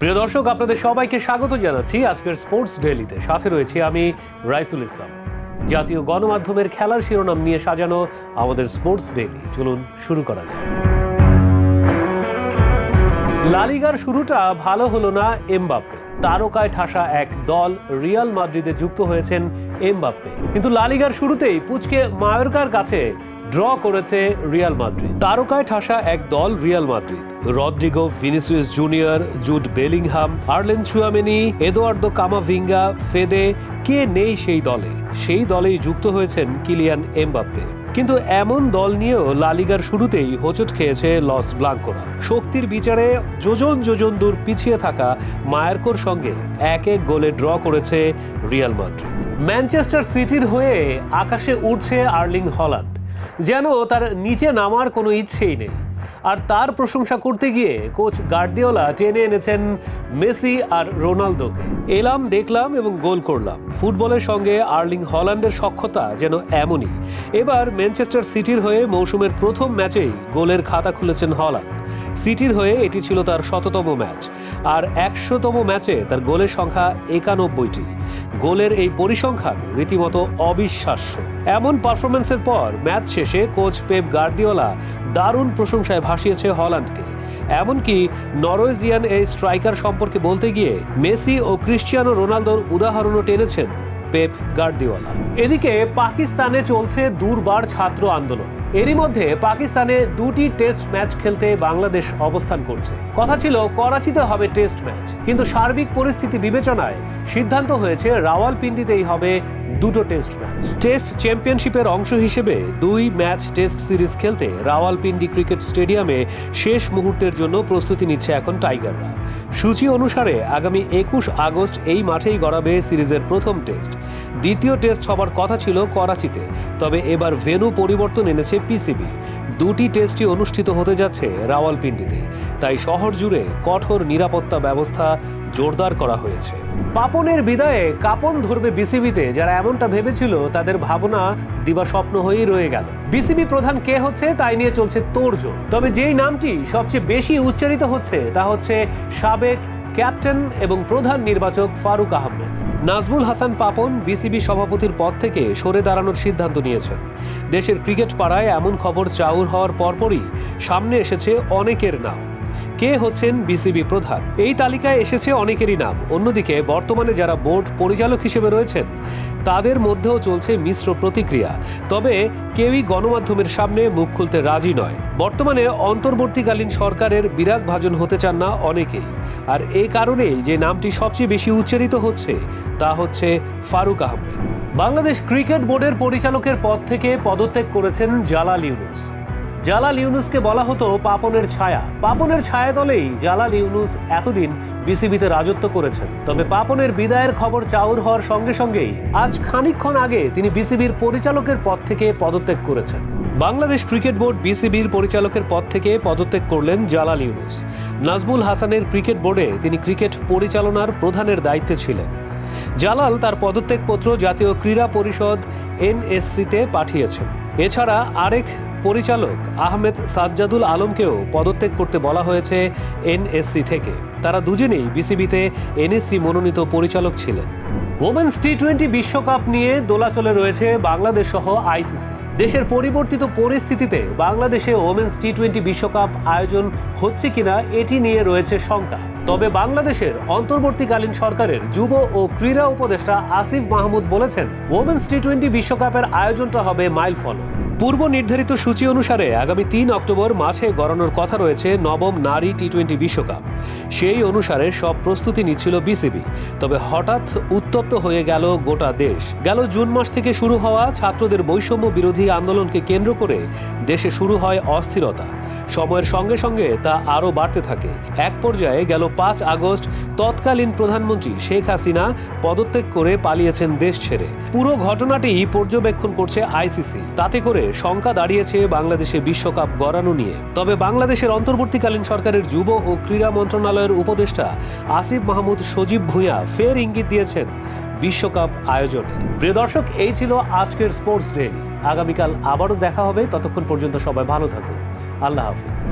প্রিয় দর্শক, আপনাদের সবাইকে স্বাগত জানাচ্ছি আজকের স্পোর্টস ডেইলিতে। সাথে রয়েছি আমি রাইসুল ইসলাম। জাতীয় গণমাধ্যমের খেলার শিরোনাম নিয়ে সাজানো আমাদের স্পোর্টস ডেইলি, চলুন শুরু করা যায়। লা লিগার শুরুটা ভালো হলো না এমবাপ্পে। তারকায় ঠাসা এক দল রিয়াল মাদ্রিদে যুক্ত হয়েছেন এমবাপ্পে, কিন্তু লা লিগার শুরুতেই পুচকে মায়োরকার কাছে ড্র করেছে রিয়াল মাদ্রিদ। তারকায় ঠাসা এক দল Real Madrid, Rodrygo, Vinicius Junior, Jude Bellingham, Aurelien Tchouameni, Eduardo Camavinga, Fede, কে নেই সেই দলে? সেই দলেই যুক্ত হয়েছেন কিলিয়ান এমবাপ্পে। কিন্তু এমন দল নিয়েও লা লিগার শুরুতেই হোঁচট খেয়েছে লস ব্লাঙ্কোরা। শক্তির বিচারে যোজন যোজন দূর পিছিয়ে থাকা মায়ার্কোর সঙ্গে 1-1 গোলে ড্র করেছে রিয়াল মাদ্রিদ। ম্যানচেস্টার সিটির হয়ে আকাশে উড়ছে আর্লিং হল্যান্ড, যেন তার নিচে নামার কোনো ইচ্ছেই নেই। আর তার প্রশংসা করতে গিয়ে কোচ গার্দিওলা টেনে এনেছেন মেসি আর রোনালদোকে। এলাম, দেখলাম এবং গোল করলাম। ফুটবলের সঙ্গে আর্লিং হল্যান্ডের সখ্যতা যেন এমনই। এবার ম্যানচেস্টার সিটির হয়ে মৌসুমের প্রথম ম্যাচেই গোলের খাতা খুলেছেন হল্যান্ড। সিটির হয়ে এটি ছিল তার 100তম ম্যাচ, আর 100তম ম্যাচে তার গোলের সংখ্যা 91টি। গোলের এই পরিসংখ্যান রীতিমতো অবিশ্বাস্য। এমন পারফরমেন্সের পর ম্যাচ শেষে কোচ পেপ গার্দিওলা দারুণ প্রশংসায় ভাসিয়েছে হল্যান্ডকে। এমনকি নরওয়েজিয়ান এই স্ট্রাইকার সম্পর্কে বলতে গিয়ে মেসি ও ক্রিশ্চিয়ানো রোনালদোর উদাহরণও টেনেছেন পেপ গার্দিওলা। এদিকে পাকিস্তানে চলছে দুর্বার ছাত্র আন্দোলন। এরই মধ্যে পাকিস্তানে 2টি টেস্ট ম্যাচ খেলতে বাংলাদেশ অবস্থান করছে। কথা ছিল করাচিতে হবে টেস্ট ম্যাচ, কিন্তু সার্বিক পরিস্থিতি বিবেচনায় সিদ্ধান্ত হয়েছে রাওয়ালপিন্ডিতেই হবে 2টো টেস্ট ম্যাচ। টেস্ট চ্যাম্পিয়নশিপের অংশ হিসেবে 2 ম্যাচ টেস্ট সিরিজ খেলতে রাওয়ালপিন্ডি ক্রিকেট স্টেডিয়ামে শেষ মুহূর্তের জন্য প্রস্তুতি নিচ্ছে এখন টাইগাররা। সূচি অনুসারে আগামী 21 আগস্ট এই মাঠেই গড়াবে সিরিজের প্রথম টেস্ট। দ্বিতীয় টেস্ট হবার কথা ছিল করাচিতে, তবে এবার ভেন্যু পরিবর্তন এনেছে পিসিবি। 2টি টেস্টই অনুষ্ঠিত হতে যাচ্ছে রাওয়ালপিন্ডিতে, তাই শহর জুড়ে কঠোর নিরাপত্তা ব্যবস্থা জোরদার করা হয়েছে। পাপনের বিদায়ে কাঁপন ধরবে বিসিবিতে যারা এমনটা ভেবেছিল, তাদের ভাবনা দিবাস্বপ্ন হয়েই রয়ে গেল। বিসিবি প্রধান কে হচ্ছে তাই নিয়ে চলছে তোড়জোড়। তবে যেই নামটি সবচেয়ে বেশি উচ্চারিত হচ্ছে তা হচ্ছে সাবেক ক্যাপ্টেন এবং প্রধান নির্বাচক ফারুক আহমেদ। নাজমুল হাসান পাপন বিসিবি সভাপতির পদ থেকে সরে দাঁড়ানোর সিদ্ধান্ত নিয়েছেন। দেশের ক্রিকেট পাড়ায় এমন খবর চাউর হওয়ার পরপরই সামনে এসেছে অনেকের নাম। কে হচ্ছেন বিসিবি প্রধান? এই তালিকায় এসেছে অনেকেরই নাম। অন্যদিকে বর্তমানে যারা বোর্ড পরিচালক হিসেবে রয়েছেন তাদের মধ্যেও চলছে মিশ্র প্রতিক্রিয়া। তবে কেউই গণমাধ্যমের সামনে মুখ খুলতে রাজি নয়। বর্তমানে অন্তর্বর্তীকালীন সরকারের বিরাগ ভাজন হতে চান না অনেকেই, আর এই কারণেই যে নামটি সবচেয়ে বেশি উচ্চারিত হচ্ছে তা হচ্ছে ফারুক আহমেদ। বাংলাদেশ ক্রিকেট বোর্ডের পরিচালকের পদ থেকে পদত্যাগ করেছেন জালাল ইউনুস। জালাল ইউনুসকে বলা হতো পাপনের ছায়া। পাপনের ছায়া দলেই জালাল ইউনুস এতদিন বিসিবিতে রাজত্ব করেছেন। তবে পাপনের বিদায়ের খবর চাউর হওয়ার সঙ্গে সঙ্গেই আজ খানিকক্ষণ আগে তিনি বিসিবির পরিচালকের পদ থেকে পদত্যাগ করেছেন। বাংলাদেশ ক্রিকেট বোর্ড বিসিবির পরিচালকের পদ থেকে পদত্যাগ করলেন জালাল ইউনুস। নাজমুল হাসানের ক্রিকেট বোর্ডে তিনি ক্রিকেট পরিচালনার প্রধানের দায়িত্বে ছিলেন। জালাল তার পদত্যাগপত্র জাতীয় ক্রীড়া পরিষদ এনএসসিতে পাঠিয়েছেন। এছাড়া আরেক পরিচালক আহমেদ সাজ্জাদুল আলমকেও পদত্যাগ করতে বলা হয়েছে এনএসসি থেকে। তারা দুজনেই বিসিবিতে এনএসসি মনোনীত পরিচালক ছিলেন। ওমেন্স টি-20 বিশ্বকাপ নিয়ে দোলাচলে রয়েছে বাংলাদেশ সহ আইসিসি। দেশের পরিবর্তিত পরিস্থিতিতে বাংলাদেশে ওমেন্স টি-20 বিশ্বকাপ আয়োজন হচ্ছে কিনা এটি নিয়ে রয়েছে শঙ্কা। তবে বাংলাদেশের অন্তর্বর্তীকালীন সরকারের যুব ও ক্রীড়া উপদেষ্টা আসিফ মাহমুদ বলেছেন, ওমেন্স টি-20 বিশ্বকাপের আয়োজনটা হবে মাইল ফলক। পূর্ব নির্ধারিত সূচি অনুসারে আগামী 3 অক্টোবর মাঠে গড়ানোর কথা রয়েছে নবম নারী টি-20 বিশ্বকাপ। সেই অনুসারে সব প্রস্তুতি নিচ্ছিল বিসিবি। তবে হঠাৎ উত্তপ্ত হয়ে গেল গোটা দেশ। গেল জুন মাস থেকে শুরু হওয়া ছাত্রদের বৈষম্য বিরোধী আন্দোলনকে কেন্দ্র করে দেশে শুরু হয় অস্থিরতা। সময়ের সঙ্গে সঙ্গে তা আরও বাড়তে থাকে। এক পর্যায়ে গেল 5 আগস্ট তৎকালীন প্রধানমন্ত্রী শেখ হাসিনা পদত্যাগ করে পালিয়েছেন দেশ ছেড়ে। পুরো ঘটনাটি পর্যবেক্ষণ করছে আইসিসি। তাতে করে শঙ্কা দাঁড়িয়েছে বাংলাদেশে বিশ্বকাপ গড়ানো নিয়ে। তবে বাংলাদেশের অন্তর্বর্তীকালীন সরকারের যুব ও ক্রীড়া মন্ত্রণালয়ের উপদেষ্টা আসিফ মাহমুদ সজীব ভূঁইয়া ফের ইঙ্গিত দিয়েছেন বিশ্বকাপ আয়োজনের। প্রিয় দর্শক, এই ছিল আজকের স্পোর্টস ডেইলি। আগামীকাল আবারও দেখা হবে। ততক্ষণ পর্যন্ত সবাই ভালো থাকুন। আল্লাহ হাফিজ।